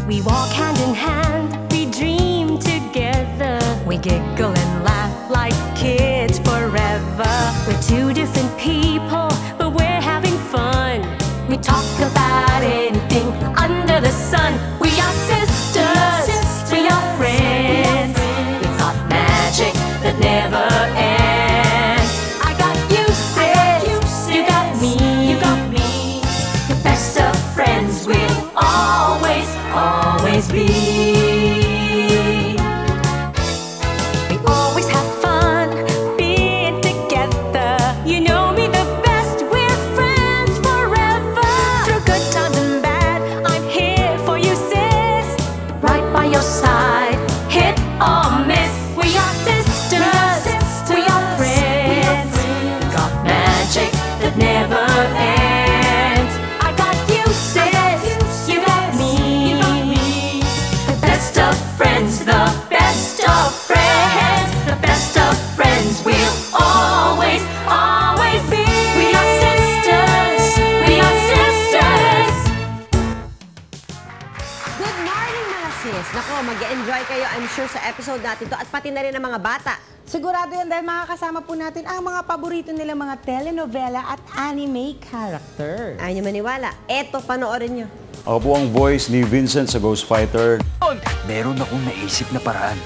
We walk hand in hand, we dream together. We giggle and laugh like kids forever. We're two different people, but we're having fun. We talk about anything under the sun. We are sisters, we are friends. We've got magic that never ends. I got you, sis, you got me. The best of friends will always, always be. We always have fun being together. You know me the best, we're friends forever. Through good times and bad, I'm here for you, sis. Right by your side, hit or miss. We are sisters, we are friends. Got magic that never ends. I got you, sis, you got me. The best of friends, the best of friends. The best of friends will always, always be. We are sisters, we are sisters. Good morning mga sis! Nako, mag-enjoy kayo I'm sure sa episode natin to at pati na rin ang mga bata. Sigurado yan dahil makakasama po natin ang mga paborito nila mga telenovela at anime character. Ayaw nyo maniwala. Eto, panoorin nyo. Ako po ang voice ni Vincent sa Ghost Fighter. Meron akong naisip na paraan.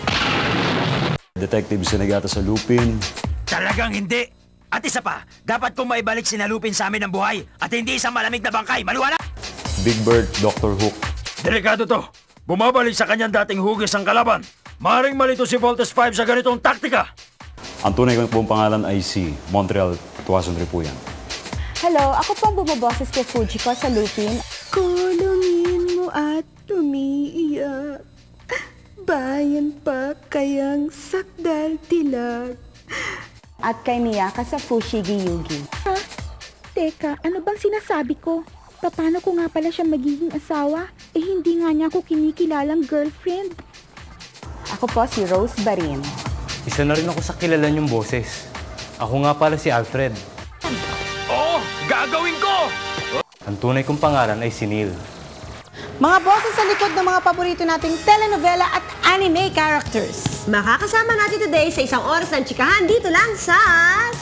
Detective Senegata sa Lupin. Talagang hindi! At isa pa, dapat kong maibalik si Lupin sa amin ng buhay at hindi isang malamig na bangkay. Maliwanag! Big Bird, Dr. Hook. Delikado to. Bumabalik sa kanyang dating hugis ang kalaban. Maring malito si Voltes 5 sa ganitong taktika. Ang tunay kong pong pangalan ay si Montreal Tuwason Ripuyan. Hello, ako pong bumaboses kay Fujiko sa Lupin. Kulungin mo at umiiyak. Bayan pa kayang sakdal tilag. At kay Miyaka sa Fushigi Yugi. Ha? Teka, ano bang sinasabi ko? Paano ko nga pala siya magiging asawa? Eh hindi nga niya ako kinikilalang girlfriend. Ako po si Rose Barin. Isa na rin ako sa kilala niyong boses. Ako nga pala si Alfred. Oo! Gagawin ko! Ang tunay kong pangalan ay si Neil. Mga boses sa likod ng mga paborito nating telenovela at anime characters. Makakasama natin today sa isang oras ng chikahan dito lang sa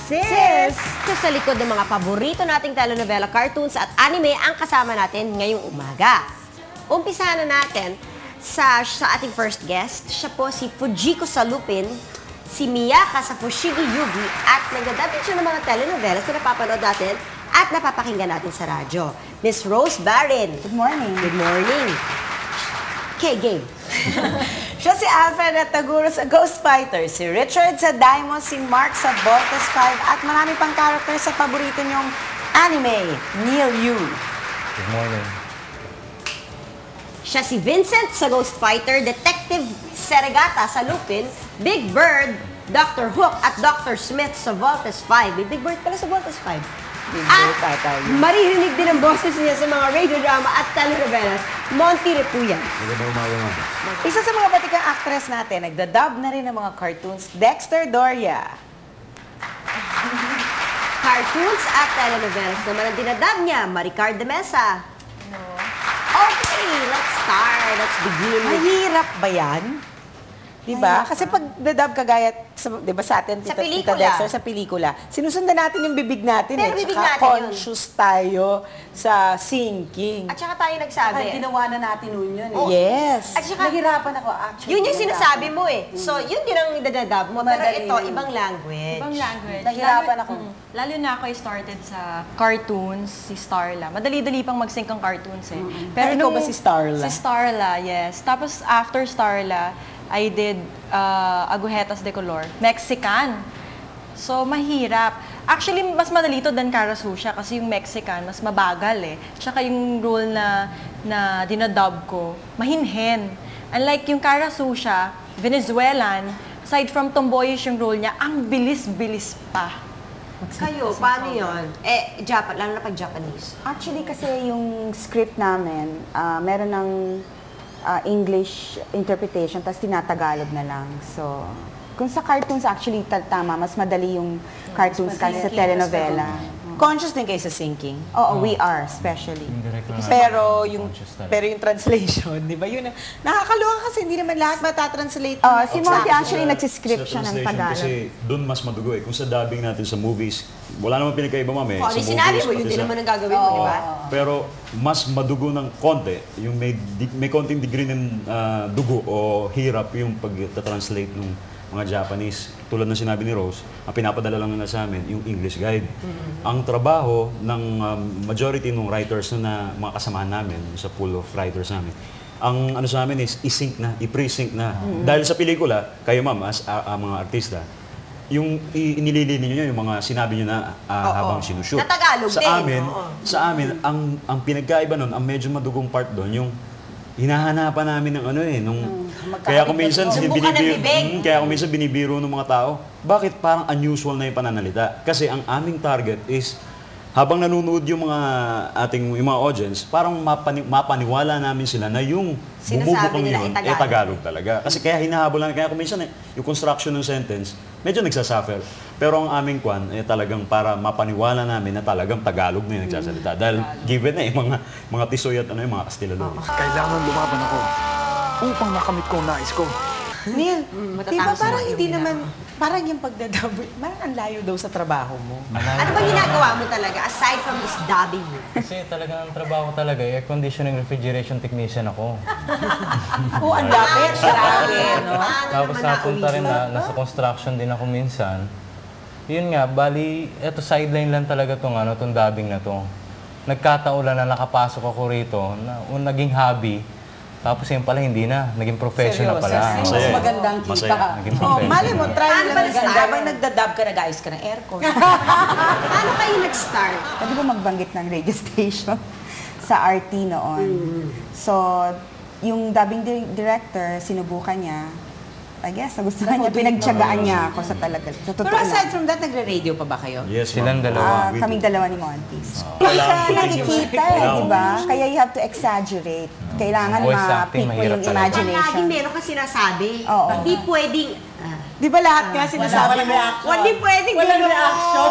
Sis! Ito sa likod ng mga paborito nating telenovela, cartoons at anime ang kasama natin ngayong umaga. Umpisahan na natin sa ating first guest. Siya po si Fujiko sa Lupin, si Miyaka sa Fushigi Yugi at nagdadabit siya ng mga telenovelas na napapanood natin at napapakinggan natin sa radyo. Miss Rose Barin. Good morning. Good morning. Okay, game. Siya si Alfred at Taguro sa Ghost Fighter, si Richard sa Diamond, si Mark sa Voltes 5 at marami pang characters sa paborito niyong anime, Neil Yu. Good morning. Siya si Vincent sa Ghost Fighter, Detective Senegata sa Lupin, Big Bird, Dr. Hook at Dr. Smith sa Voltes 5. Big Bird pala sa Voltes 5. At maririnig din ang boses niya sa mga radio drama at telenovelas, Monty Repuyan. Isa sa mga batikang actress natin, nagdadub na rin ng mga cartoons, Dexter Doria. Cartoons at telenovelas naman ang dinadub niya, Maricar de Mesa. Okay, let's start. Let's begin. Mahirap ba yan? Diba? Kasi pag dadub kagaya, diba sa atin, Sa Tita pelikula. Dexter, sa pelikula, sinusundan natin yung bibig natin. Pero eh. bibig Tsaka natin yun. conscious tayo sa syncing. At saka tayo nagsabi. Ay, ginawa na natin nun yun. Oh. Yes. At saka, nahirapan ako actually. yun yung sinasabi mo eh. So, yun din ang idadadub mo. Pero Madali ito, yun. ibang language. Ibang language. Nahirapan ako. Lalo na ako started sa cartoons, si Starla. Madali-dali pang mag-sync ang cartoons eh. Pero ikaw ba si Starla? Si Starla, yes. Tapos after Starla, I did Agujetas de Color, Mexican. So, mahirap. Actually, mas madali to than Karasusha kasi yung Mexican, mas mabagal eh. Tsaka yung role na dinadub ko, mahinhen. Unlike yung Karasusha, Venezuelan, aside from tomboyish yung role niya, ang bilis-bilis pa. Kayo, paano yun? Eh, lalo na pag Japanese. Actually, kasi yung script namin, meron ng English interpretation, tapos tinatagalog na lang. So, kung sa cartoons, actually, tama, mas madali yung cartoons kasi sa telenovela. Conscious din kayo sa syncing. Oo, we are, especially. Pero yung translation, di ba? Yun, nakakaloka kasi hindi naman lahat matatranslate. Si Monty actually nagsiscript siya ng translation Tagalog. Kasi doon mas madugo eh. Kung sa dubbing natin sa movies, wala naman pinagkaiba, ma'am eh. Kung ano Sa yung sinabi movies, mo, yun pati din sa- naman ang gagawin mo, di ba? Pero mas madugo ng konti, yung may konting degree ng dugo o hirap yung pag-translate ng mga Japanese. Tulad ng sinabi ni Rose, ang pinapadala lang nila sa amin, yung English guide. Ang trabaho ng majority ng writers na mga kasamahan namin sa pool of writers namin, ang ano sa amin is i-sync na, i-pre-sync na. Dahil sa pelikula, kayo ma'am, as mga artista, yung inililin niyo yung mga sinabi niyo na habang sinushoot. Na Tagalog sa din, amin, oo. sa amin ang pinagkaiba nun, ang medyo madugong part doon, yung hinahanapan namin ng ano eh, kaya kung minsan Sumbukan ng bibig. kaya kung minsan binibiro ng mga tao, bakit parang unusual na yung pananalita? Kasi ang aming target is habang nanonood yung mga audience, parang mapaniwala namin sila na yung bumubukang nila yun, ay Tagalog talaga. Kasi kaya hinahabol namin, kaya kung minsan yung construction ng sentence, medyo nagsasuffer. Pero ang aming kwan, talagang para mapaniwala namin na talagang Tagalog na yung nagsasalita. Dahil given na yung mga tisoy at yung mga Kastilano. Kailangan lumaban ako upang makamit ko ang nais ko. Neil, di ba matatapos parang mo hindi yung naman, parang yung pagdadouble, parang ang layo daw sa trabaho mo. Ano ba ginagawa mo talaga aside from this dubbing mo? Kasi talaga ang trabaho ko talaga, air conditioning refrigeration technician ako. Oo, ang lapit. Grabe, no? Tapos napunta rin nasa construction din ako minsan. Yun nga, bali, eto sideline lang talaga tong dubbing na to. Nagkataulan na nakapasok ako rito, naging hobby. Tapos yun pala, hindi na. Naging professional pala. Mas magandang kita. Masaya. Naging Oh, professional. mali mo, try Paano mo ba lang nag-start? habang nagdadab ka, nag-ayos ka ng aircon. Paano kayo nag-start? Pwede ba magbanggit ng radio station sa RT noon? So, yung dubbing director, sinubukan niya. I guess, nagustuhan niya, pinagtiyagaan niya ako sa talaga. Sa totoo Pero aside lang. from that, nagre-radio pa ba kayo? Yes, Silang ma'am. dalawa. Kaming dalawa ni Montis. Kailangan Kaya ko nakikita di ba? Kaya you have to exaggerate. Kailangan Voice acting, ma-pick mo mahirap yung talaga. imagination. Lagi meron kang sinasabi. Oo. Hindi pwedeng... Di ba lahat nga sinasabi mo? Hindi pwedeng Walang gano'n. reaction.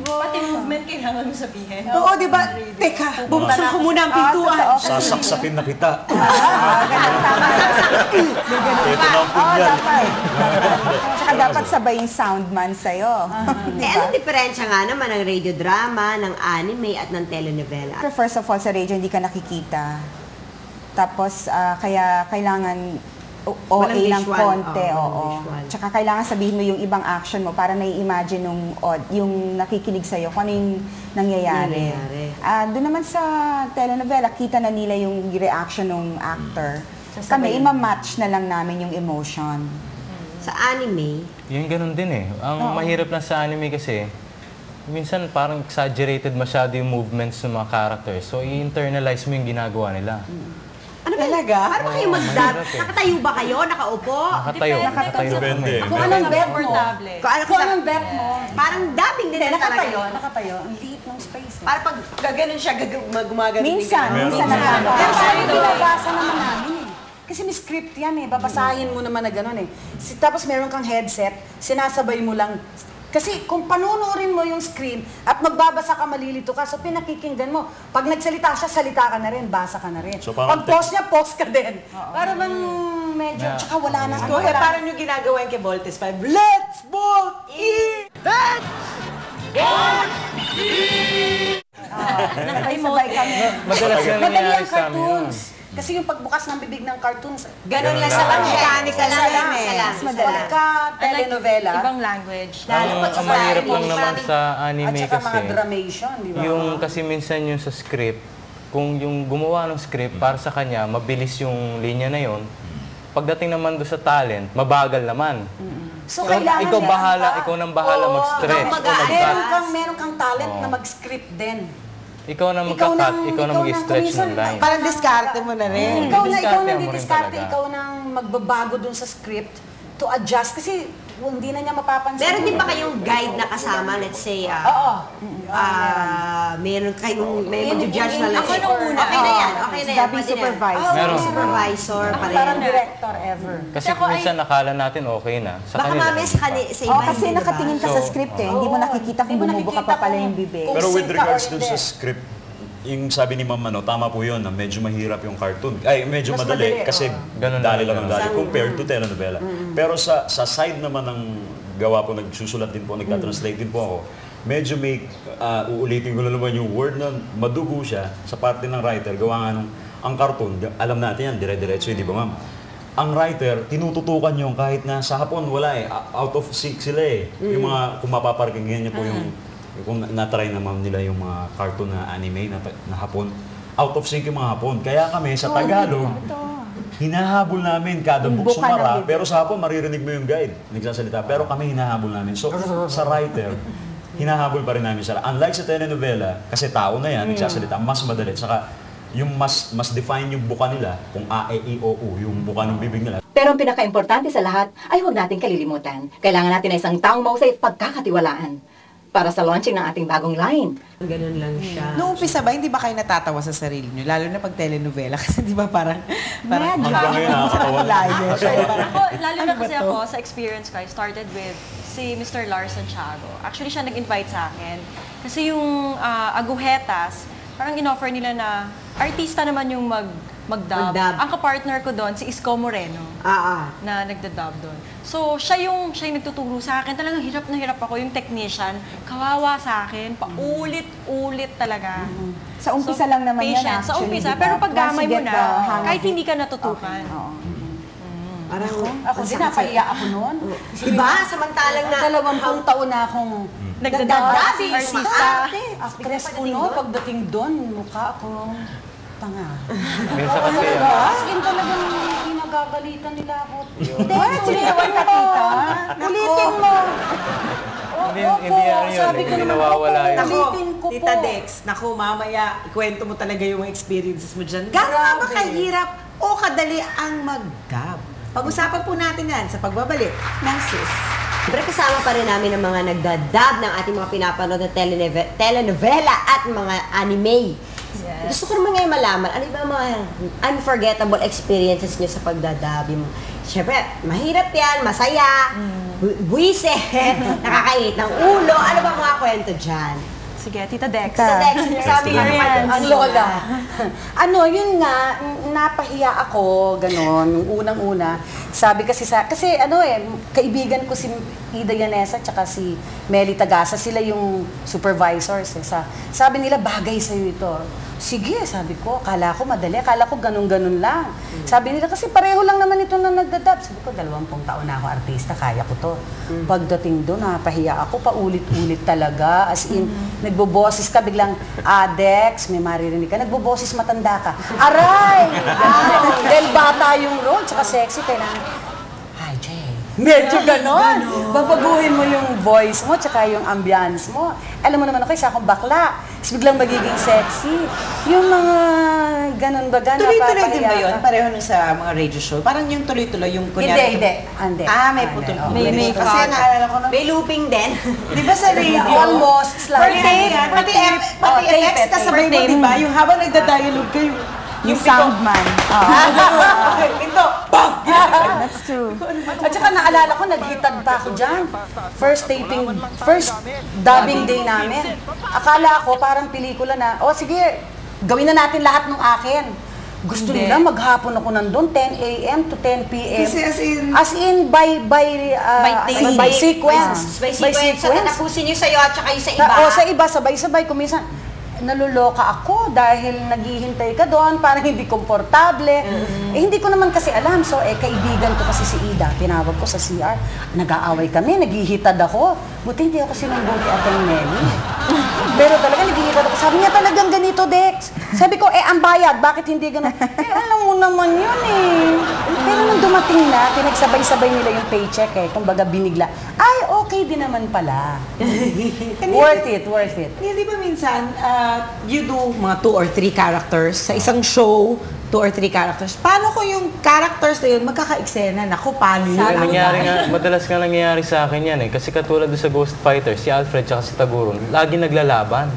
Pati movement kailangan mo sabihin. Oo, di ba? Teka, bubuksan ko muna ang pintuan. Sasaksakin na kita. Ito Ito na ang punyan. Tsaka dapat sabay yung soundman sa'yo. Anong diferensya nga naman ng radio drama, ng anime at ng telenovela? First of all, sa radio, hindi ka nakikita. Tapos, kaya kailangan Walang OA lang visual. konti, Oo, oo. walang visual. Tsaka kailangan sabihin mo yung ibang action mo para nai-imagine yung nakikinig sa'yo kung ano yung nangyayari. Doon naman sa telenovela, kita na nila yung reaction ng actor. Kami, ima-match na lang namin yung emotion. Sa anime, Yun ganun din eh. Ang mahirap na sa anime kasi, minsan parang exaggerated masyado yung movements ng mga characters. So, i-internalize mo yung ginagawa nila. ano ba? Talaga? Paano ba kayo mag-dub? Mahirap eh. Nakatayo ba kayo? Nakaupo? Nakatayo Depende. kami. Kung anong bet mo, Komportable. Kung anong bet mo? Parang dubbing din talaga yun. nakatayo. Ang liit ng space. Para pag gaganon siya, gumagano Minsan nagkakaroon. Pero sabi, binabasa naman namin eh. Kasi may script yan eh, babasahin mo naman na gano'n eh. Tapos meron kang headset, sinasabay mo lang. Kasi kung panunurin mo yung screen at magbabasa ka, malilito ka, so pinakikinggan mo. Pag nagsalita siya, salita ka na rin, basa ka na rin. So, parang pag pause niya, pause ka din. Para bang medyo, tsaka wala na. Kaya parang yung ginagawa yung kay Voltes 5, Let's Bolt E! Sabay kami. Madalas na Madali nangyayari ang sa amin yun. cartoons. Kasi yung pagbukas ng bibig ng cartoons, ganon lang sa mechanical lang eh. mas madali. Pagka telenovela, Ibang language. Ang mahirap lang naman sa at anime saka mga kasi, dramation, di ba? yung kasi minsan yung sa script, kung yung gumawa ng script para sa kanya, mabilis yung linya na yon. Pagdating naman do sa talent, mabagal naman. So, kailangan ikaw meron bahala, ka. ikaw nang bahala mag-stretch. Meron kang talent na mag-script din. Ikaw na magka-cut, ikaw na mag-stretch ng line. Parang diskarte mo na rin. Ikaw na Diskarte mo rin didiskarte, talaga. ikaw nang magbabago dun sa script to adjust. Kasi hindi na niya mapapansin. Meron din ba kayong guide na kasama? Let's say, meron kayong, may mag-judge na lang. Ako nung una. Okay na yan, okay na yan. Dabi Pwede na yan. supervisor. Meron. Supervisor pa rin. Parang director ever. Kasi minsan nakala natin okay na. Sa Baka kanila. mamaya sa iba Kasi hindi, diba? nakatingin ka sa script eh. Hindi mo nakikita kung bumubuka pa pala yung bibig. Pero with sync ka regards or dun hindi. sa script, yung sabi ni Ma'am, tama po yun, na medyo mahirap yung cartoon. Ay, medyo Mas madali, madali, kasi Ganun dali lang. lang ang dali compared to telenovela. Pero sa side naman ng gawa po, nagsusulat din po, nagtatranslate din po ako, medyo may, uulitin ko na naman yung word na madugo siya sa parte ng writer. Gawa nga nung, ang cartoon, alam natin yan, dire-diretso, di ba ma'am? Ang writer, tinututukan yung kahit na sa hapon, wala eh. Out of sync sila eh. Yung mga, kung mapaparkinggan niyo po yung kung na-try na ma'am nila yung mga cartoon na anime na hapon, out of sync yung mga hapon. Kaya kami sa Tagalog, hinahabol namin kada bukso mara, pero sa hapon maririnig mo yung guide, nagsasalita. Pero kami hinahabol namin. So, sa writer, hinahabol pa rin namin sila. Unlike sa telenovela, kasi tao na yan, nagsasalita, mas madali. Saka, yung mas define yung buka nila, kung A, E, I, O, U, yung buka ng bibig nila. Pero ang pinaka-importante sa lahat ay huwag natin kalilimutan. Kailangan natin ay isang taong mahusay at pagkakatiwalaan para sa launching ng ating bagong line. Ganun lang siya. Noong umpisa ba, hindi ba kayo natatawa sa sarili niyo? Lalo na pag telenovela. Kasi di ba parang Hanggang ngayon nakakatawa. Ako, lalo na kasi ako, sa experience ko, I started with si Mr. Lars Santiago. Actually, siya nag-invite sa akin. Kasi yung Agujetas, parang in-offer nila na artista naman yung mag-dub. Ang kapartner ko doon, si Isko Moreno, na nagda-dub doon. So, siya yung nagtuturo sa akin. Talagang hirap na hirap ako. Yung technician, kawawa sa akin, paulit-ulit talaga. Sa umpisa lang naman yan, patient, sa actually, umpisa. diba? Pero pag gamay mo Once you get na, the hang of kahit it. hindi ka natutukan. Parang, Ako din, napahiya ako noon. Diba? Samantalang na, 20 taon na akong nagdadabi, artista. Actress ko no, pagdating doon, mukha ako tanga. Minsan kasi, As in talagang ginagagalitan nila ako. Hindi, Siniwan ka, tita. ulitin mo. hindi yan yun. sabi ko Hindi naman, nawawala yun. ulitin ko po. Tita Dex, naku, mamaya, ikwento mo talaga yung experiences mo dyan. Gano'n ba kahirap o kadali ang mag-dub? Pag-usapan po natin yan sa pagbabalik ng Sis. Siyempre kasama pa rin namin ang mga nagdadab ng ating mga pinapanood na telenovela at mga anime. Gusto ko naman ngayon malaman, ano ba mga unforgettable experiences nyo sa pagdadab? Siyempre, mahirap yan, masaya, buwise, nakakainit ng ulo. Ano ba mga kwento dyan? Sige, Tita Dex. Tita Dex, sabi nga naman, Ang lola. Yun nga, napahiya ako, gano'n, yung unang-una. Sabi kasi kaibigan ko si Ida Yanesa tsaka si Meli Tagasa, sila yung supervisors. Sabi nila, bagay sa'yo ito. Sige, sabi ko, akala ko madali, akala ko ganun-ganun lang. Sabi nila, kasi pareho lang naman ito na nagdadab. Sabi ko, 20 taon na ako artista, kaya ko to. Pagdating doon, napahiya ako, paulit-ulit talaga. As in, nagboboses ka, biglang, Dex, may maririnig ka, nagboboses matanda ka. Aray! Dahil bata yung role, tsaka sexy, kailangan, hi, Jay. Medyo ganon. Babaguhin mo yung voice mo, tsaka yung ambience mo. Alam mo naman ako, isa akong bakla. Tapos biglang magiging sexy. Yung mga ganon baga na Tuloy-tuloy din ba yun? Pareho nun sa mga radio show? Parang yung tuloy-tuloy, yung kunyari. Hindi. May putol. May Kasi naalala ko na, May looping din. di ba sa radio? Almost. It's like, Pati FX kasabay mo, di ba? Yung habang nagda-dialogue kayo, Yung soundman. ito, bang! That's true. At saka naalala ko, naghitad pa ako dyan. First dubbing day namin. Akala ko parang pelikula na, sige, gawin na natin lahat ng akin. Gusto nila maghapon ako nandun, 10 a.m. to 10 p.m. Kasi as in by sequence. By sequence. So, tatapusin nyo sa'yo at saka yung sa iba. Sa iba, sabay-sabay. Kuminsan, naluloka ako dahil naghihintay ka doon, parang hindi komportable. Hindi ko naman kasi alam. So, kaibigan ko kasi si Ida, tinawag ko sa CR. Nag-aaway kami, naghihitad ako. Buti hindi ako sinumbong kay Ateng Nelly. Pero talaga naghihitad ako. Sabi niya talagang ganito, Dex. Sabi ko, ang bayad, bakit hindi gano'n? Alam mo naman yun eh. Pero nung dumating na, pinagsabay-sabay nila yung paycheck kumbaga binigla. Ay, okay okay din naman pala. Worth it, worth it. Hindi ba minsan, you do mga 2 or 3 characters sa isang show, 2 or 3 characters. Paano ko yung characters na yun magkaka-eksena? Naku, paano yun? Madalas nga nangyayari sa akin yan eh. Kasi katulad doon sa Ghost Fighter, si Alfred tsaka si Tagurong, lagi naglalaban.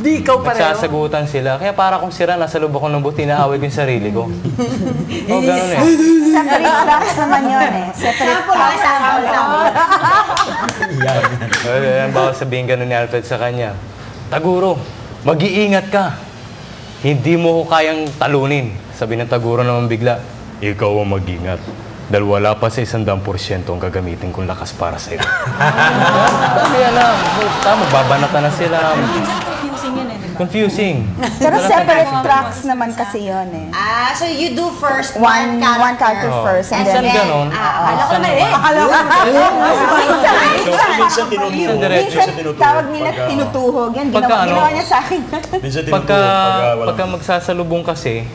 Di ikaw pareho. Nagsasagutan sila. Kaya para kung sira, nasa loob ako ng buti, naaway ko yung sarili ko. Oo, ganun eh. Separate tracks naman yun eh. Separate tracks. Yan, baka sabihin ganun ni Alfred sa kanya. Taguro, mag-iingat ka. Hindi mo ko kayang talunin. Sabi ng Taguro naman bigla, ikaw ang mag-ingat. Dahil wala pa sa 100% ang gagamitin kong lakas para sa'yo. Kaya na, magbabanatan na sila. Confusing yun eh. Confusing. Pero separate tracks naman kasi yun eh. So you do first One character first. And Minsan then, ganon. Akala ko na eh. Minsan tinutuhog. minsan tawag nila tinutuhog. Yan, ginawa niya sa akin. Minsan tinutuhog. Pagka magsasalubong kasi,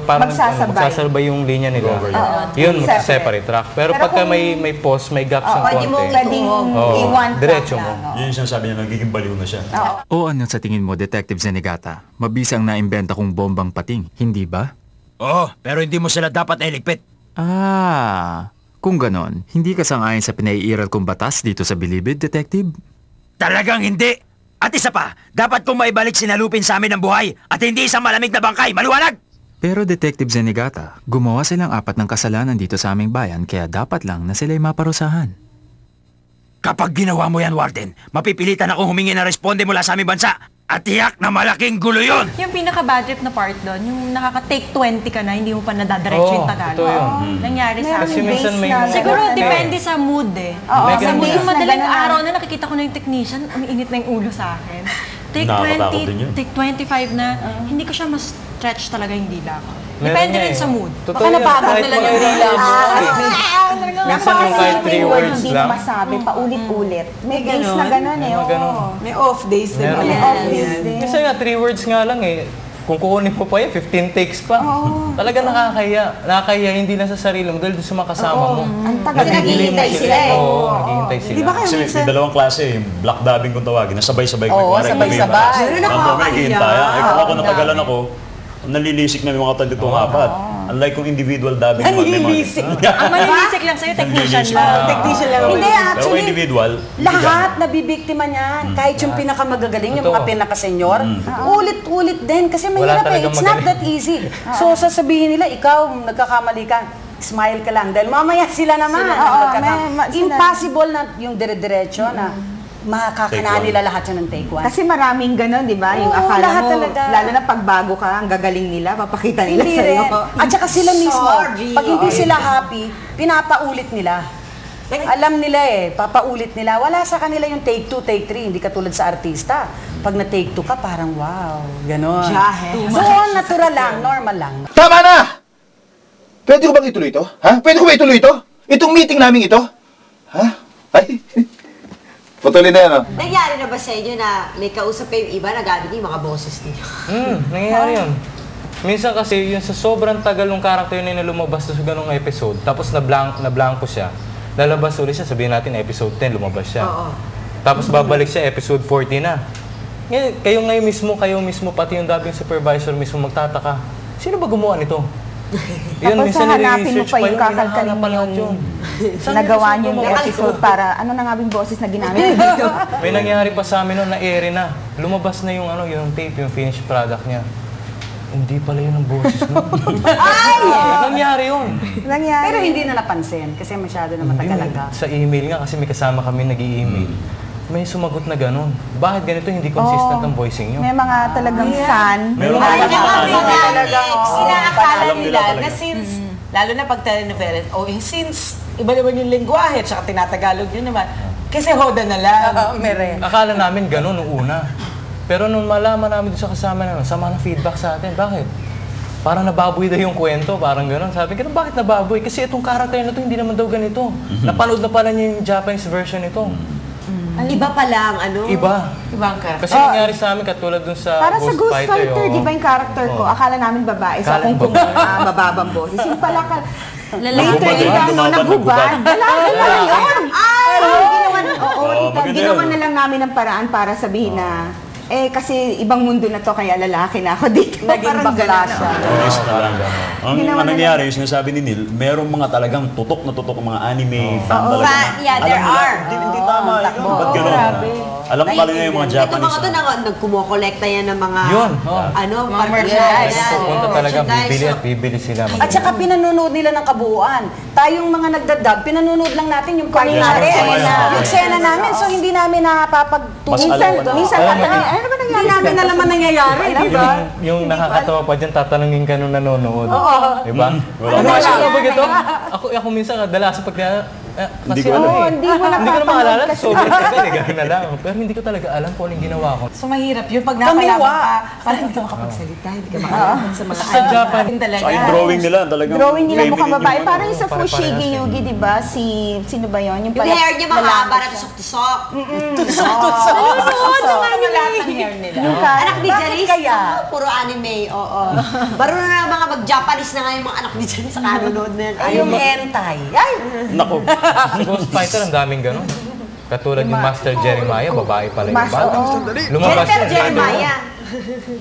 parang magsasabay yung linya nila. Yun, separate track. Pero pagka may pause, may gaps ng konti. Pwede mo pwedeng iwan diretso mo. Yun yung sinasabi niya, nagiging baliw na siya. O ano sa tingin mo, Detective Zenigata? Mabisang naimbenta kong bombang pating, hindi ba? Oo, pero hindi mo sila dapat iligpit. Kung ganon, hindi ka sang-ayon sa pinaiiral kong batas dito sa Bilibid, Detective? Talagang hindi. At isa pa, dapat kong maibalik sinalupin sa amin ng buhay at hindi isang malamig na bangkay. Maliwanag! Pero Detective Zenigata, gumawa silang 4 ng kasalanan dito sa aming bayan kaya dapat lang na sila'y maparusahan. Kapag ginawa mo yan, Warden, mapipilitan akong humingi ng responde mula sa aming bansa. At tiyak na malaking gulo yun! Yung pinaka-bad trip na part doon, yung nakaka-take 20 ka na, hindi mo pa nadadiretso yung Tagalog. Nangyari sa Kasi akin. minsan may Siguro depende sa mood eh. Sa madaling araw na nakikita ko na yung technician, umiinit na yung ulo sa akin. Take 20, take 25 na, hindi ko siya mas-stretch talaga yung dila ko. Depende rin sa mood. Baka napagod na lang yung dila mo. Minsan yung kahit 3 words hindi lang. mo masabi, paulit-ulit. May days na gano'n eh. May off days din. May off days din. Kasi nga, 3 words nga lang eh. Kung kukunin mo pa yan, 15 takes pa. Talaga nakakaya. Nakakaya hindi na sa sarili mo dahil doon sa mga kasama mo. Kasi naghihintay sila eh. Oo, naghihintay sila. Kasi may dalawang klase, yung black dubbing kung tawagin, nasabay-sabay. Oo, sabay-sabay. Kung ako natagalan ako, nalilisik na yung mga talitong 4. Unlike kung individual dubbing naman. Nalilisik. Ang malilisik lang sa'yo, technician lang. Technician lang. Hindi, actually, individual, lahat nabibiktima niyan. Kahit yung pinakamagagaling, yung mga pinakasenyor. Ulit-ulit din. Kasi mahirap eh. It's not that easy. So, sasabihin nila, ikaw, nagkakamali ka. Smile ka lang. Dahil mamaya sila naman. Impossible na yung dire-diretso na makakana nila lahat yan ng take 1. Kasi maraming gano'n, di ba? Yung akala mo, lalo na pagbago ka, ang gagaling nila, papakita nila sa'yo. At saka sila mismo, pag hindi sila happy, pinapaulit nila. Alam nila eh, papaulit nila. Wala sa kanila yung take 2, take 3, hindi katulad sa artista. Pag na take 2 ka, parang wow, gano'n. So, natural lang, normal lang. Tama na! Pwede ko bang ituloy ito? Ha? Pwede ko ba ituloy ito? Itong meeting namin ito? Ha? Ay, putulin na yan, oh. Nangyari na ba sa inyo na may kausap pa yung iba na gamit yung mga boses niyo? Nangyayari yun. Minsan kasi yung sa sobrang tagal ng character na lumabas sa ganung episode, tapos na-blanco siya, lalabas ulit siya, sabihin natin episode 10, lumabas siya. Tapos babalik siya, episode 40 na. Ngayon, kayo mismo, pati yung dubbing supervisor mismo magtataka, sino ba gumawa nito? Tapos hanapin mo pa yung kakalkalin mo yung nagawa niyo yung episode para ano na nga yung boses na ginamit dito. May nangyari pa sa amin noon na ere na. Lumabas na yung yung tape, yung finished product niya. Hindi pala yun ang boses nun. Nangyari yun. Pero hindi na napansin kasi masyado na matagalaga. Sa email nga kasi may kasama kami nag-i-email. May sumagot na gano'n. Bakit ganito hindi consistent ang voicing nyo? May mga talagang fan. Meron Inaakala nila na since, lalo na pag telenovela, since iba naman yung lingwahe, tsaka tinatagalog yun naman, kasi hoda na lang. Akala namin gano'n nung una. Pero nung malaman namin doon sa kasama namin, sama ng feedback sa atin. Bakit? Parang nababoy daw yung kwento, parang gano'n. Sabi ko, bakit nababoy? Kasi itong character na to hindi naman daw ganito. Napanood na pala niya yung Japanese version nito. Iba pa lang, ano? Ibang character. Kasi nangyari sa amin katulad dun sa para Ghost sa Ghost Fighter, Fighter, di ba yung character ko? Akala namin babae, so kung mababang boses. Yung pala naghubad. Lalaki pala yun. Ginawa na lang namin ng paraan para sabihin na, kasi ibang mundo na to, kaya lalaki na ako dito. Naging bakla siya. Ang nangyayari, yung sinasabi ni Neil, merong mga talagang tutok na tutok mga anime fan talaga. Yeah, there are. Hindi tama yun. Ba't gano'n? Alam ko pala na yung mga Japanese. Ito mga ito, nagkumokolekta yan ng mga, mga merchandise. Pupunta talaga, bibili at bibili sila. At saka pinanonood nila ng kabuuan. Tayong mga nagdadab, pinanonood lang natin yung part natin. Yung eksena namin, so hindi namin napapagtuloy. Minsan tatanungin, ano ba nangyari? Hindi namin alam ang nangyayari, di ba? Yung nakakatawa pa dyan, tatanungin ka nung nanonood. Di ba? Wala ba ito? Ako minsan kadalasan pag hindi ko alam hindi mo na maalala. Sobrang tagal, gano'n na lang. Pero hindi ko talaga alam kung anong ginawa ko. So mahirap yun pag napalaban ka, parang hindi ka makapagsalita, hindi ka makapagsalita sa mga Sa Japan. So yung drawing nila talagang drawing nila mukhang babae. Parang yung sa Fushigi Yugi, di ba? Sino ba yun? Yung hair niya mahaba na tusok-tusok. Tusok-tusok. Ano lahat ng hair nila? Anak ni Janice, puro anime, oo. Marunong na mga mag-Japanese na nga yung mga anak ni Janice sa kanunod na yun. Yung hentai. Ay! Nako. Sa Ghost Fighter, ang daming gano'n. Katulad yung Master Jeremiah, babae pala yung bata. Lumabas Jennifer Jeremiah.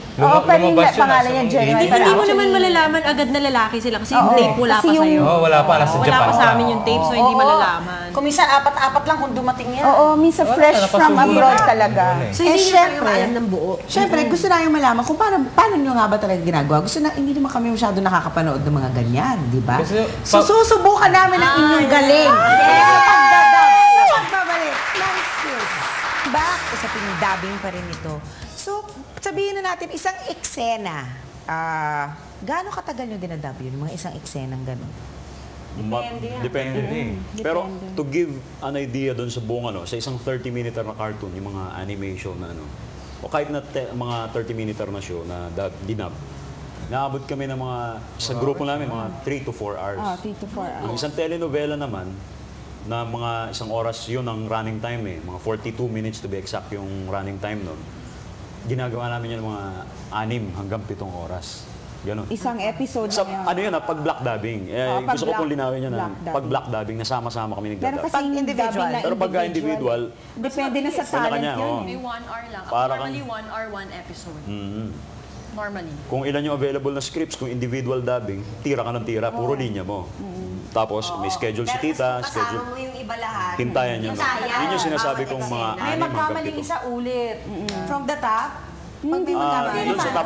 Pero yung pangalan niya Jeremiah. Hindi mo naman malalaman agad na lalaki sila kasi yung tape wala pa sa'yo. Wala pa, nasa Japan. Wala pa sa amin yung tape, so hindi malalaman. Kung minsan, apat-apat lang kung dumating yan. Oo, minsan fresh from abroad talaga. So hindi nyo kayo alam ng buo. Siyempre, gusto na yung malaman kung paano nyo nga ba talaga ginagawa. Gusto na, hindi naman kami masyado nakakapanood ng mga ganyan, di ba? So, susubukan namin ang inyong galing. Sa pagbabalik ng sis. Back, usaping dubbing pa rin ito. So, sabihin na natin, isang eksena. Gaano katagal nyo dinadub yun? Mga isang eksenang gano'n? Depende. Pero to give an idea doon sa buong sa isang 30-minute na cartoon, yung mga animation na o kahit na mga 30-minute na show na dinub, naabot kami ng mga, sa grupo namin, mga 3 to 4 hours. 3 to 4 hours. Ang isang telenovela naman, na mga isang oras yun ang running time mga 42 minutes to be exact yung running time nun. Ginagawa namin yun mga 6 hanggang 7 oras. Ganon. Isang episode Sa, na ano yun pag block dubbing. Gusto ko pong linawin yun pag block dubbing, nasama-sama kami nagdadab. Pero kasi individual. Pero pagka individual, depende na sa talent yun. May 1 hour lang. Para Normally 1 hour, 1 episode. Normally. Kung ilan yung available na scripts, kung individual dubbing, tira ka ng tira, puro linya mo. Tapos may schedule si tita, schedule. Kasama mo yung iba lahat. Hintayan yun. Yun yung sinasabi kong mga May magkamaling isa ulit. From the top, pag may doon sa top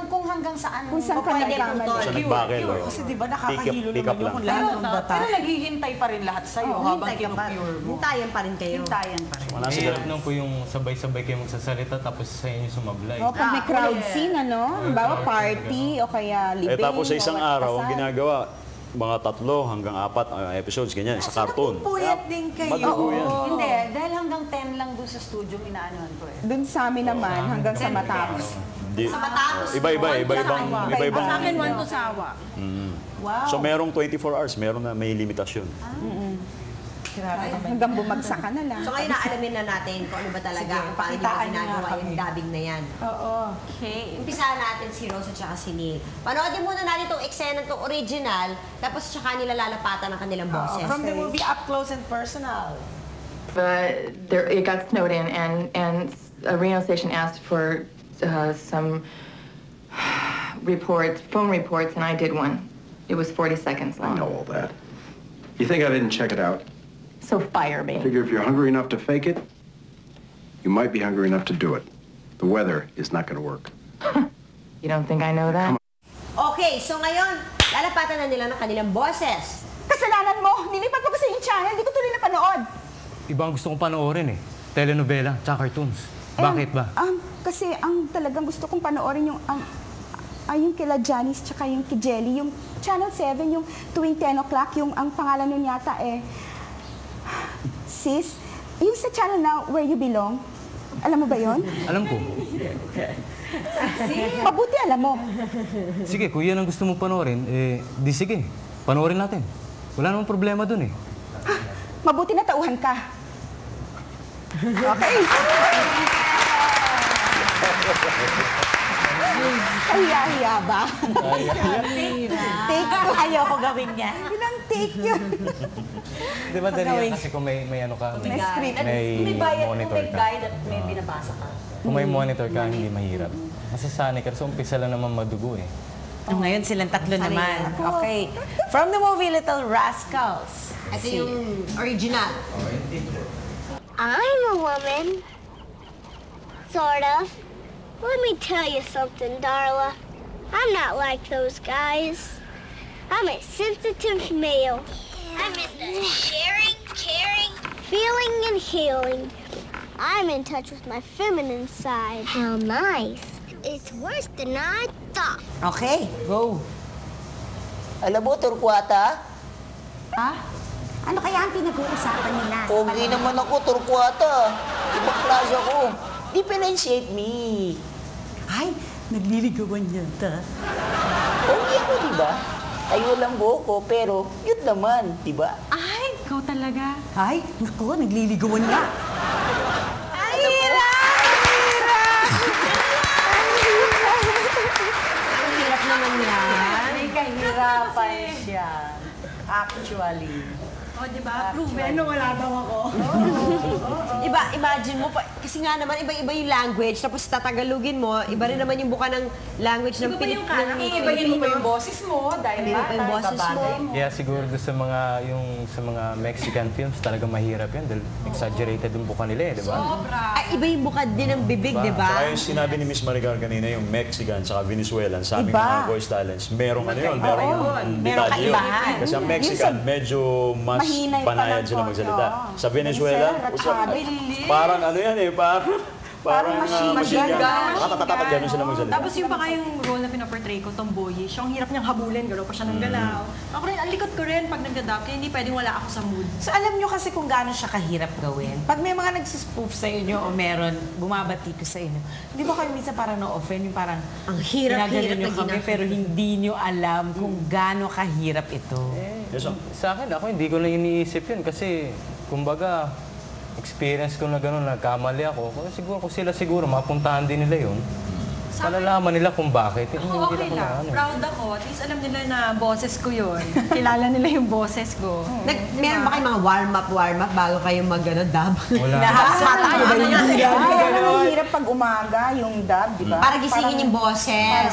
kung hanggang saan. Kung saan ka nagkamali. sa nagbakil. Kasi di ba nakakahilo naman yung lahat from the top. Pero naghihintay pa rin lahat sa'yo habang kinupure mo. Hintayan pa rin kayo. Hintayan pa rin. Mahirap nung po yung sabay-sabay kayo magsasalita tapos sa inyo sumablay. Pag may crowd scene, halimbawa party o kaya libing. Tapos sa isang araw, ang ginagawa, mga 3 hanggang 4 episodes, ganyan, sa cartoon. Puyat din kayo. Hindi, dahil hanggang 10 lang doon sa studio inaanuhan ko Doon sa amin naman, hanggang sa matapos. Iba-ibang. Sa akin, 1 to sawa. Wow. So merong 24 hours, meron na may limitasyon. Hanggang bumagsak ka na lang. So ngayon naalamin na natin kung ano ba talaga ang paano nila ginagawa yung dubbing na yan. Oo. Okay. Umpisahan natin si Rose at saka si Neil. Panoodin muna natin itong eksena itong original, tapos saka nila lalapatan ng kanilang boses. From the movie Up Close and Personal. But it got snowed in, and a radio station asked for some reports, phone reports, and I did one. It was 40 seconds long. I know all that. You think I didn't check it out? So fire me. Figure if you're hungry enough to fake it, you might be hungry enough to do it. The weather is not going to work. You don't think I know that? Okay, so ngayon, lalapatan na nila ng kanilang boses. Kasalanan mo! Nilipat mo kasi yung channel, di ko tuloy napanood. Iba ang gusto kong panoorin telenovela, tsaka cartoons. Bakit ba? Kasi ang talagang gusto kong panoorin yung yung kila Janice tsaka yung kay Jelly, yung Channel 7, yung tuwing 10 o'clock, yung ang pangalan nun yata Sis, yung sa channel na Where You Belong, alam mo ba yon? Alam ko. Mabuti alam mo. Sige, kung yan ang gusto mo panoorin, di sige, panoorin natin. Wala namang problema dun Mabuti na tauhan ka. Okay. Hiya-hiya ba? Take ko. Ayaw ko gawin niya. Ilang take yun. Di ba dali yan kasi kung may ano ka, may monitor May ka. guide at may binabasa ka. Kung may monitor ka, hindi mahirap. Masasanay ka. So, umpisa lang naman madugo eh. Ngayon silang tatlo naman. Okay. From the movie Little Rascals. Ito yung original. I'm a woman. Sort of. Let me tell you something, Darla. I'm not like those guys. I'm a sensitive male. I'm into sharing, caring, feeling, and healing. I'm in touch with my feminine side. How nice. It's worse than I thought. Okay, go. Alam mo, Turquata? Ha? Ano kaya ang pinag-uusapan nila? Pogi naman ako, Turquata. Ibang klase ako. Differentiate me. Ay, nagliligawan yata. Pogi ako, di ba? Tayo lang buhok ko, pero yun naman, di ba? Ay, ikaw talaga. Ay, naku, nagliligawan nga. Ay, hirap! Ang hirap naman yan. May kahirapan siya. Actually. O, di ba? Proven na wala daw ako. Imagine mo, kasi nga naman, iba-iba yung language, tapos tatagalugin mo, iba rin naman yung buka ng language ng Pilipino. Iibahin mo pa yung boses mo, dahil Iba pa yung boses mo. Yeah, siguro doon sa mga Mexican films, talaga mahirap yan dahil exaggerated yung buka nila eh, di ba? Ay, iba yung buka din ng bibig, di ba? Saka yung sinabi ni Miss Maricar kanina, yung Mexican saka Venezuelan, sa aming mga voice talents, merong ano yun, merong detalye yun. Kasi ang Mexican, medyo mas panayad sila magsalita. Sa Venezuela, parang ano yan eh, parang machine gun. Nakatatatat gano'n sila magsalita. Tapos yung pa nga yung role na pinaportray ko, tomboyish, yung hirap niyang habulin, gano'n pa siya ng galaw. Ako rin, ang likot ko rin pag nagdadab, kaya hindi pwedeng wala ako sa mood. So alam nyo kasi kung gaano siya kahirap gawin. Pag may mga nagsuspoof sa inyo o meron, bumabati ko sa inyo, hindi ba kayo minsan parang na-offend yung parang ang hirap nyo kami pero hindi nyo alam kung gaano kahirap ito. Sa akin, ako hindi ko na iniisip yun kasi, kumbaga, experience ko na gano'n, nagkamali ako. Siguro kung sila mapuntahan din nila yun. Malalaman nila kung bakit. Ako okay lang. Proud ako. At least alam nila na boses ko yun. Kilala nila yung boses ko. Meron ba kayong mga warm-up bago kayo mag-dub? Wala. Ang hirap pag umaga yung dub, di ba? Para gisingin yung boses.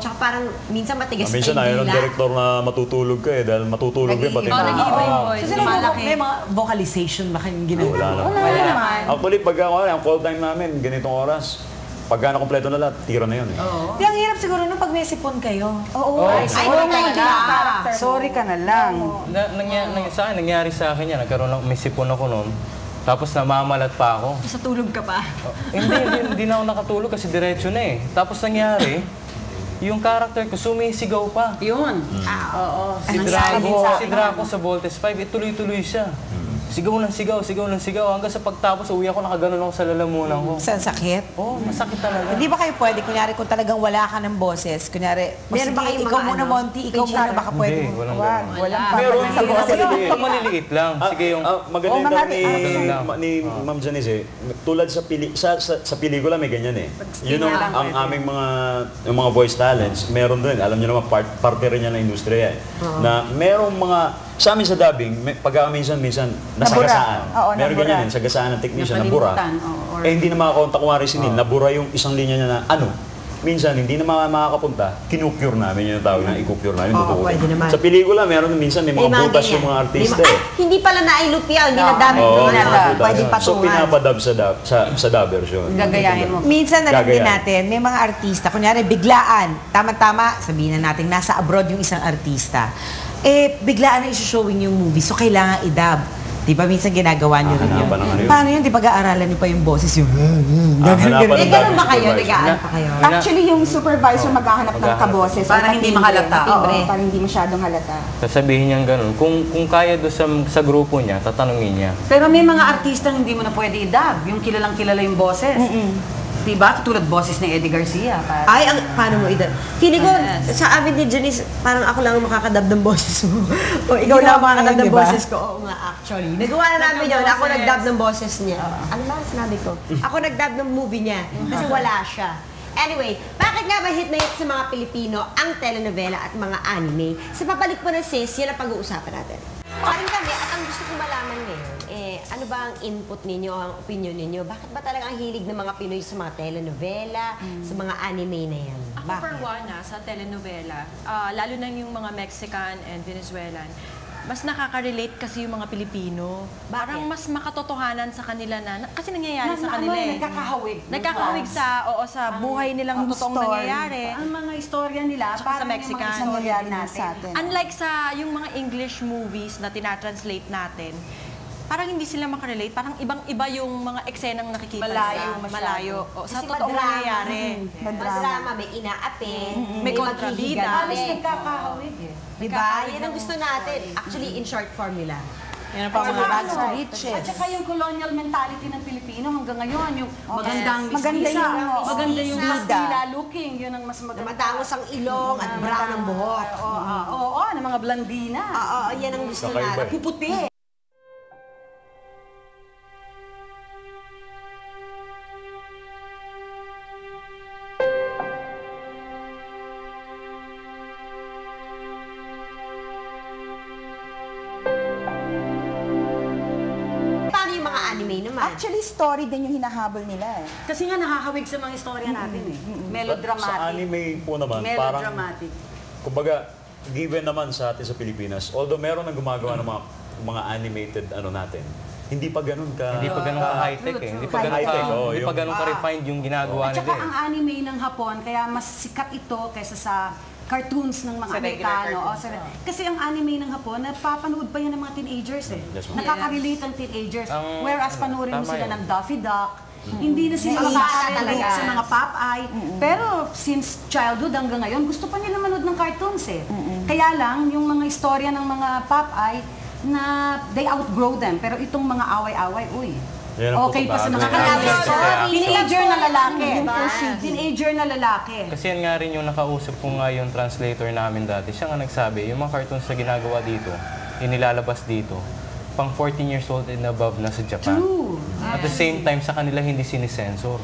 Tsaka parang minsan matigas pa yung minsan ayaw ng director na matutulog ka eh, dahil matutulog ka pati na. nag-iiba yung voice. May mga vocalization ba kayong ginagawa? Wala naman. Actually, pag ang call time namin, ganitong oras, pagka na-kompleto na lahat, tira na yun eh. Di, ang hirap siguro nung pag may sipon kayo. Sorry ka na lang. Sa akin, nangyari sa akin yan. Nagkaroon may sipon ako noon. Tapos namamalat pa ako. Sa tulog ka pa? Hindi na ako nakatulog kasi diretso na eh. Tapos nangyari, yung character ko sumisigaw pa. Yun. Oo. Si Draco sa Voltes 5, tuloy-tuloy siya. Sigaw ng sigaw, hanggang sa pagtapos, uwi ako, nakaganon ako sa lalamunan ko. Sa sakit? Oo, masakit talaga. Hindi ba kayo pwede, kunyari kung talagang wala ka ng boses, kunyari, meron ba kayong ikaw muna, Monty, ikaw muna, baka pwede mo? Walang sa boses. Pag maliliit lang. Sige yung... Maganda ni Ma'am Janice eh, tulad sa pelikula may ganyan eh. Yun ang aming mga voice talents, meron din, alam niyo naman, parte rin yan ng industriya eh. Na merong mga sa amin sa dubbing, pagka minsan nasagasaan. Meron ganyan din, sagasaan ng technician, nabura. Hindi na makakontak kumari si Neil, nabura yung isang linya niya na minsan hindi na makakapunta, kinukure namin yung tawag na i-cure namin. Sa pelikula, meron minsan may mga butas yung mga artista eh. Hindi pala na-ilupya, hindi na-dub. Pwede patungan. So pinapadub sa dub version. Gagayahin mo. Minsan na din natin, may mga artista, kunyari biglaan, tama-tama, sabihin na natin, nasa abroad yung isang artista. Biglaan na isi-showing yung movie, so kailangan i-dub. Di ba minsan ginagawa nyo rin yun? Paano yun? Di ba ga-aralan nyo pa yung boses yung... Ganun ba kayo? Nag-aan pa kayo? Actually, yung supervisor maghahanap ng kaboses. Para hindi mahalata. Para hindi masyadong halata. Sasabihin niya ganun. Kung kaya doon sa grupo niya, tatanungin niya. Pero may mga artistang hindi mo na pwede i-dub. Yung kilalang kilala yung boses. Diba? Tulad boses ni Eddie Garcia. Ay, paano mo i-dub? Feeling ko, sa amin ni Janice, parang ako lang makakadub ng boses mo. O ikaw lang makakadub ng boses ko. Oo nga, actually. Nagawa na namin yun. Ako nag-dub ng boses niya. Ano ba sinabi ko? Ako nag-dub ng movie niya. Kasi wala siya. Anyway, bakit nga ba hit na hit sa mga Pilipino ang telenovela at mga anime? Sa Papalik Po na Sis, yan ang pag-uusapan natin. Parin kami, at ang gusto kong malaman ngayon, ano ba ang input ninyo, ang opinion ninyo? Bakit ba talaga ang hilig ng mga Pinoy sa mga telenovela, sa mga anime na yan? Ako for one, sa telenovela, lalo na yung mga Mexican and Venezuelan, mas nakaka-relate kasi yung mga Pilipino. Parang mas makatotohanan sa kanila kasi nangyayari sa kanila Nagkakahawig. Nagkakahawig sa buhay nilang totoong nangyayari. Ang mga istorya nila, Sa Mexican. yung mga istorya natin. Unlike sa yung mga English movies na tinatranslate natin, parang hindi sila makarelate. Parang ibang-iba yung mga eksenang nakikita nila. Malayo. Sa totoong nangyayari. Madrama, may inaapi, may kontrabida. Halos nagkakahawig Diba? Yan ang gusto natin. Actually, in short formula. Yan ang mga rags to riches. At saka yung colonial mentality ng Pilipino hanggang ngayon, yung magandang Maganda mistisa, maganda yung Kastila looking, yun ang mas maganda. Matangos ang ilong at brown ang buhok. Oo, ng mga blandina. Oo, yan ang gusto natin. Puputi. Actually, story din yung hinahabol nila Kasi nga nakakawig sa mga istorya natin Melodramatic. Sa anime po naman, parang, kumbaga, given naman sa atin sa Pilipinas, although meron nang gumagawa ng mga animated natin, hindi pa ganun ka... Hindi pa ganun ka high-tech Hindi pa ganun ka refined yung ginagawa nila. At saka ang anime ng Hapon, kaya mas sikat ito kaysa sa cartoons ng mga Amerikano. Kasi ang anime ng Hapon, napapanood pa yan ng mga teenagers Nakaka-relate ang teenagers. Whereas panoorin mo sila ng Daffy Duck, hindi na sila makaka-relate sa mga Popeye. Pero since childhood hanggang ngayon, gusto pa nila manood ng cartoons Kaya lang, yung mga istorya ng mga Popeye, na they outgrow them. Pero itong mga away-away, okay pa sa mga teenager na lalaki. Teenager na lalaki. Kasi yan nga rin yung nakausap ko nga yung translator namin dati. Siya nga nagsabi, yung mga cartoons na ginagawa dito, inilalabas dito, pang 14 years old and above na sa Japan. True. At the same time, sa kanila hindi sinisensor.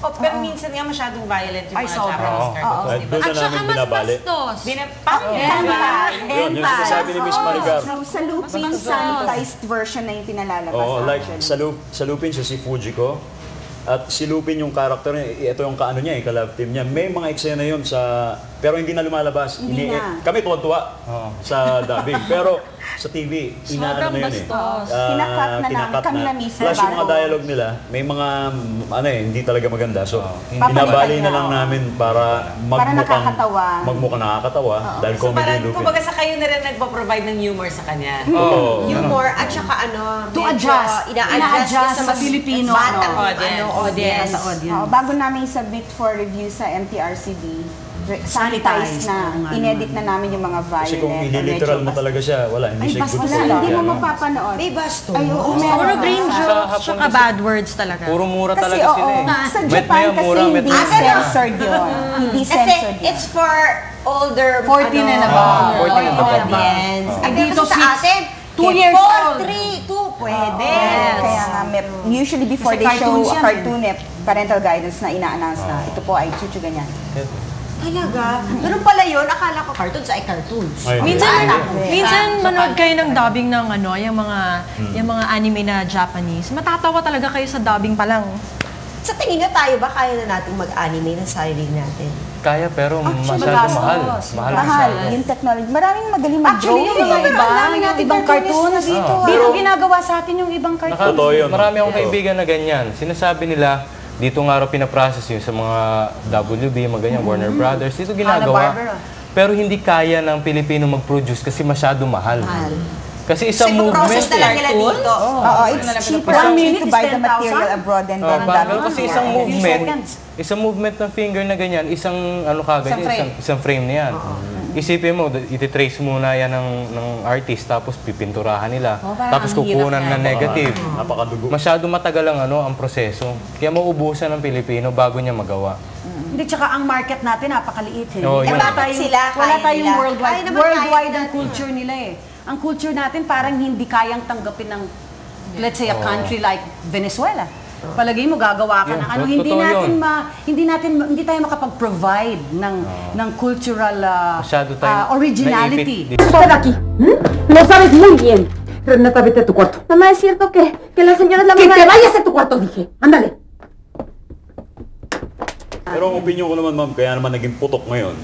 Pero minsan nga masyadong violent yung mga Japanese cartoons. Doon na namin binabali. Yun, yung sinasabi ni Miss Marigar. Sa Lupin, sanitized version na yung pinalalabas. Like sa Lupin siya si Fujiko. At si Lupin yung character niya, ito yung kaano niya, ka-love team niya. May mga eksena yun pero hindi na lumalabas. Kami tuwa-tuwa sa dubbing. Pero sa TV, inaano na yun Kinakat na namin, kami na mismo. Plus yung mga dialogue nila, may mga, hindi talaga maganda. So, binabali na lang namin para magmukhang nakakatawa. Dahil comedy yung Lupin. Kumbaga sa kayo na rin nagpo-provide ng humor sa kanya. Humor at saka to adjust. Ina-adjust sa Filipino audience. Bago namin submit for review sa MTRCB, sanitize na. Inedit na namin yung mga violent. Kasi kung iliteral mo talaga siya, hindi siya good for hindi mo mapapanood. May basto. Puro green jokes, tsaka bad words talaga. Puro mura talaga sila Sa Japan kasi hindi censored yun. Hindi censored yun. It's for older 14 and above. Audience. Dito sa atin, 2 years old. 3, 2, pwede. Kaya nga, usually before they show a cartoon, parental guidance na ina-announce na ito po ay chuchu ganyan. Talaga? Ganun pala yun, akala ko cartoons ay cartoons. Minsan manood kayo ng dubbing ng yung mga anime na Japanese. Matatawa talaga kayo sa dubbing pa lang. Sa tingin nyo tayo ba kaya na natin mag-anime ng sarili natin? Kaya pero masyado mahal. Mahal. Yung technology. Maraming magaling mag-draw. Actually, yung mga ibang cartoons dito ginagawa sa atin yung ibang cartoons. Marami akong kaibigan na ganyan. Sinasabi nila, dito nga raw pinaprocess yun sa mga WB, mga ganyan, Warner Brothers. Dito ginagawa. Pero hindi kaya ng Pilipino mag-produce kasi masyado mahal. Kasi isang movement na lang nila dito. It's cheaper to buy the material abroad and then kasi isang movement ng finger na ganyan, isang frame na yan. Isipin mo, ititrace muna yan ng artist, tapos pipinturahan nila. Tapos kukunan na negative. Masyado matagal ang proseso. Kaya mauubusan ng Pilipino bago niya magawa. Hindi, tsaka ang market natin napakaliit sila? Wala tayong worldwide ang culture nila Ang culture natin parang hindi kayang tanggapin ng, let's say, a country like Venezuela. Palagay mo gagawa ka Yun, ng ano, totoo hindi tayo makapag-provide ng cultural Masyado tayong originality. naipit. Usted aquí. Lo sabes muy bien. Renata, vete a tu cuarto. Mamá, ¿es cierto que la señora es la mamá? ¡Que te vayas a tu cuarto, dije! ¡Ándale! Pero ang opinion ko naman, ma'am, kaya naman naging putok ngayon,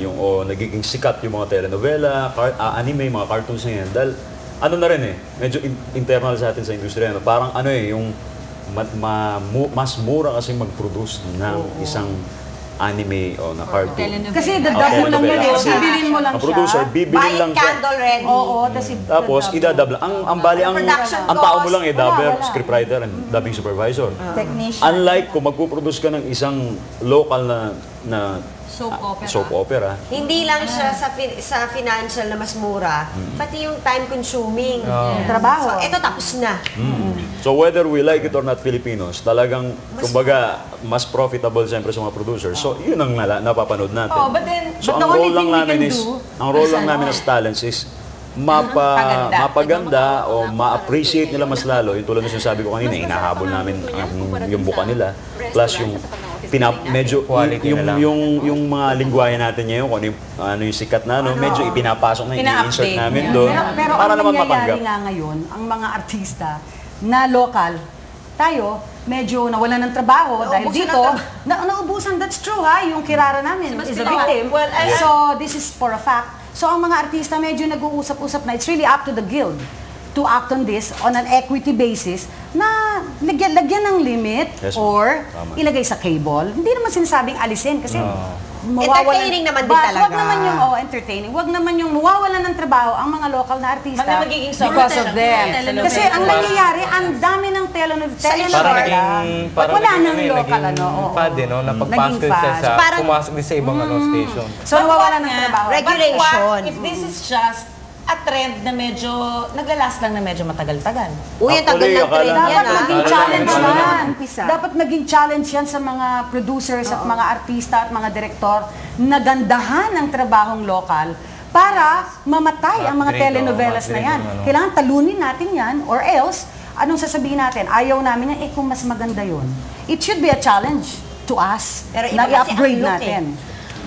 nagiging sikat yung mga telenovela, anime, mga cartoons na yan. Dahil ano na rin medyo internal sa atin sa industriya. Parang yung mas mura kasi mag-produce ng isang anime o na cartoon. Kasi dadab mo lang yan, bibilin mo lang siya. Ang producer, bibilin lang siya. candle ready. Oo, Tapos idadub lang. Ang tao mo lang dubber, scriptwriter, and dubbing supervisor. Technician. Unlike kung magpuproduce ka ng isang local na soap opera. Hindi lang siya sa financial na mas mura, pati yung time consuming trabaho. So, ito tapos na. So whether we like it or not, Filipinos, talagang, kumbaga, mas profitable siyempre sa mga producers. So yun ang napapanood natin. So ang role lang namin as talents is mapaganda o ma-appreciate nila mas lalo. Yung tulad na sinasabi ko kanina, inahabol namin yung buka nila. Plus yung medyo yung mga lingwahe natin ngayon, kung ano yung sikat na medyo ipinapasok na i-insert namin doon para naman mapanggap. Pero ang nangyayari nga ngayon, ang mga artista na local, tayo, medyo nawalan ng trabaho dahil dito, naubusan, that's true ha, yung Kirara namin is a victim. So this is for a fact. So ang mga artista medyo nag-uusap-usap na, it's really up to the guild to act on this on an equity basis na lagyan ng limit or ilagay sa cable. Hindi naman sinasabing alisin kasi entertaining naman din talaga. Wag naman yung entertaining. Wag naman yung mawawalan ng trabaho ang mga local na artista because of them. Kasi ang nangyayari, ang dami ng telenovela. Wala nang local Fad na pagpasok sa pumasok din sa ibang station. So nawawalan ng trabaho. Regulation. If this is just a trend na medyo naglalast lang na medyo matagal-tagal. Uy, ang tagal ng trend yan. Dapat naging challenge yan. Dapat naging challenge yan sa mga producers at mga artista at mga direktor na gandahan ng trabahong lokal para mamatay ang mga telenovelas na yan. Kailangan talunin natin yan or else, anong sasabihin natin? Ayaw namin yan, kung mas maganda yun. It should be a challenge to us na i-upgrade natin.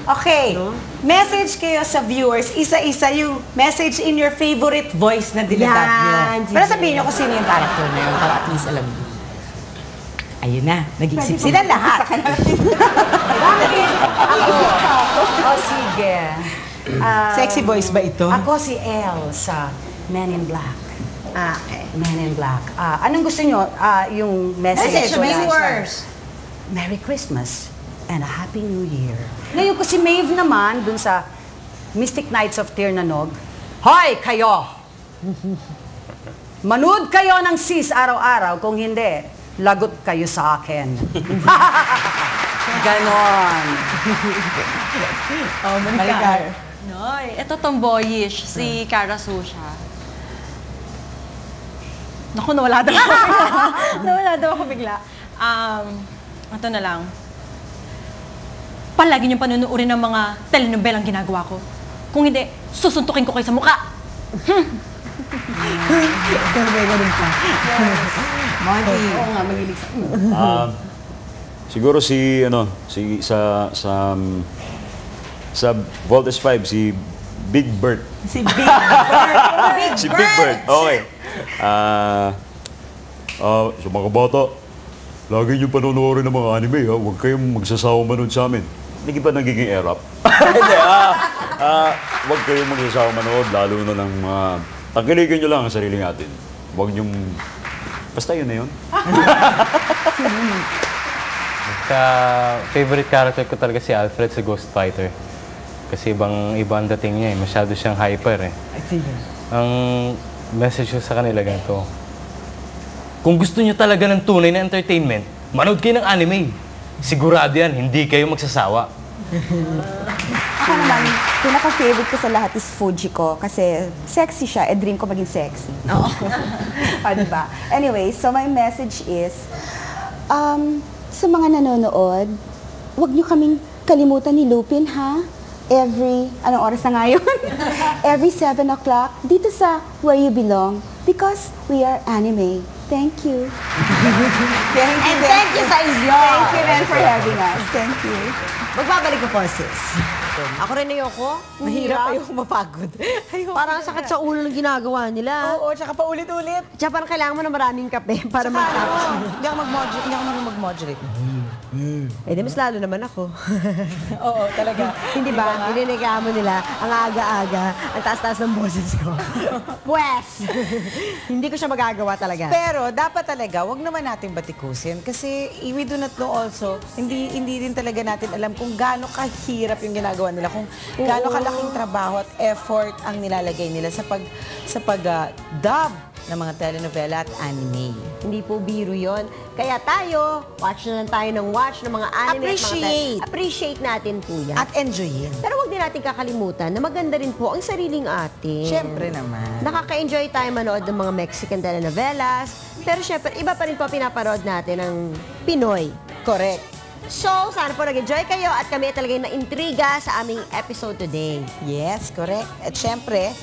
Okay, message kayo sa viewers, isa-isa yung message in your favorite voice na dinadab nyo. Pero sabihin nyo kung sino yung character na yun, para at least alam nyo. Ayun na, nag-isip sila lahat. Sige. Sexy voice ba ito? Ako si Elle sa Men in Black. Okay. Men in Black. Anong gusto nyo? Yung message viewers. Merry Christmas and a Happy New Year. Ngayon ko si Maeve naman, dun sa Mystic Knights of Tirnanog. Hoy, kayo! Manood kayo ng sis araw-araw, kung hindi, lagot kayo sa akin. Ganon. Maricar. Noy, ito tomboyish, si Cara Susha. Naku, nawala daw ako bigla. Nawala daw ako bigla. Ito na lang. Palagi niyong panunuorin ng mga telenovelang ginagawa ko. Kung hindi, susuntukin ko kayo sa mukha. Ganun ka. Monty. Oo nga, magilig sa... Siguro sa Voltes 5, si Big Bird. Si Big Bird. Si Big Bird. Okay. Sa mga bata, lagi niyo panonoodin ng mga anime, ha? Huwag kayong magsasawa manood sa amin. Hindi ba nagiging erap? Hindi, huwag kayong magsasawa manood, lalo na ng mga... Tangkilikin nyo lang ang sarili natin. Huwag niyong... Basta yun na yun. Favorite character ko talaga si Alfred sa Ghost Fighter. Kasi ibang dating niya masyado siyang hyper Ang message ko sa kanila ganito. Kung gusto niyo talaga ng tunay na entertainment, manood kayo ng anime. Sigurado yan, hindi kayo magsasawa. Ako naman, pinaka-favorite ko sa lahat is Fujiko kasi sexy siya, dream ko maging sexy. Oo. Diba? Anyway, so my message is, sa mga nanonood, huwag niyo kaming kalimutan ni Lupin, ha? Anong oras na ngayon? Every 7 o'clock, dito sa Where You Belong, because we are anime. Thank you. And thank you sa inyo. Thank you then for having us. Thank you. Magbabalik ko po, sis. Ako rin ayoko. Mahirap, ayoko mapagod. Parang sakit sa ulo ng ginagawa nila. Oo, tsaka paulit-ulit. Tsaka parang kailangan mo ng maraming kape para matapos mo. Hindi ako marunong mag-moderate. Eh, di mas lalo naman ako. Oo, talaga. Hindi ba? Nilinigaan mo nila ang aga-aga, ang taas-taas ng boses ko. Pwes! Hindi ko siya magagawa talaga. Pero dapat talaga, wag naman natin batikusin kasi we do not know also, hindi din talaga natin alam kung gaano kahirap yung ginagawa nila, kung gaano kalaking trabaho at effort ang nilalagay nila sa pag-dub ng mga telenovela at anime. Hindi po biro yon. Kaya tayo, watch na lang tayo ng watch ng mga anime. Appreciate natin po yan. At enjoyin. Pero wag din natin kakalimutan na maganda rin po ang sariling atin. Siyempre naman. Nakaka-enjoy tayo manood ng mga Mexican telenovelas. Pero siyempre, iba pa rin po pinapanood natin ng Pinoy. Correct. So, sana po nag-enjoy kayo at kami talaga na-intriga sa aming episode today. Yes, correct. At siyempre,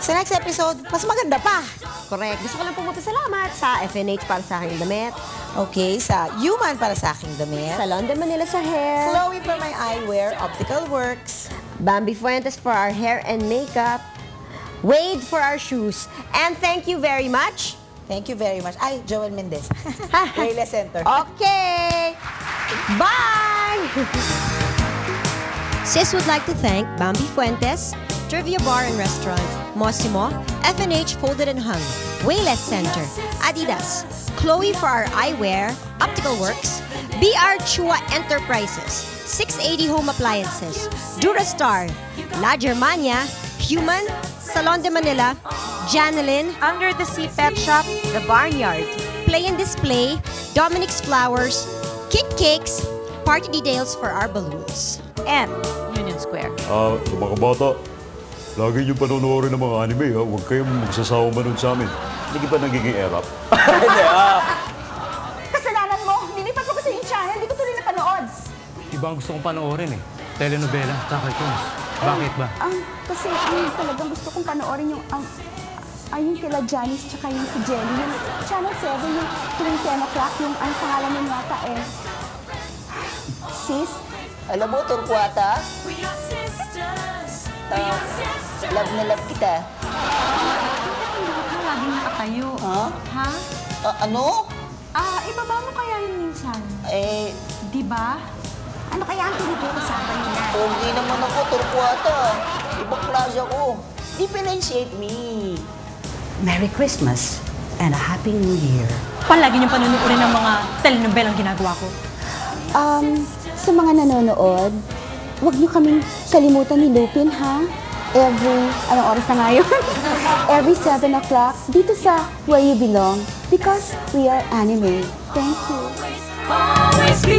sa next episode, mas maganda pa. Correct. Gusto ko lang po magpasalamat sa FNH para sa aking damit. Okay, sa Human para sa aking damit. Sa London Manila sa hair. Chloe for my eyewear, Optical Works. Bambi Fuentes for our hair and makeup. Wade for our shoes. And thank you very much. Thank you very much. Ay, Joel Mendez. Wayless Center. Okay. Bye! Sis would like to thank Bambi Fuentes, Trivia Bar and Restaurant, Mosimo, FNH Folded and Hung, Wayless Center, Adidas, Chloe for our eyewear, Optical Works, BR Chua Enterprises, 680 Home Appliances, Durastar, La Germania, Human, Salon de Manila, Janelyn, Under the Sea Pet Shop, The Barnyard, Play and Display, Dominic's Flowers, Kit Cakes, party details for our balloons, and Union Square. Mga bata, lagi niyo panonoorin ng mga anime, ha? Huwag kayong magsasawa manood sa amin. Hindi ba nagiging erap? Hindi, kasalanan mo! Nilipat ko kasi yung channel, hindi ko tuloy napanood. Iba ang gusto kong panoorin eh. Telenovela, cartoons. Bakit ba? Kasi talagang gusto kong panoorin yung yung kila Janice tsaka yung si Jelly. Yung Channel 7, yung tuwing 10 o'clock, yung ang pangalan mo yata Sis? Alam mo, Torquata? Love na love kita. Laging nakatayo. Ha? Ano? Ibaba mo kaya yun minsan? Di ba? Ano kaya ang pinag-uusapan nila? Hindi naman ako, Torquata. Ibang klase ako. Differentiate me. Merry Christmas and a Happy New Year. Palagi niyong panunuorin ng mga telenovelang ginagawa ko. Sa mga nanonood, huwag niyo kaming kalimutan ni Lupin, ha? Anong oras na ngayon? Every 7 o'clock, dito sa Where You Belong, because we are anime. Thank you. Always be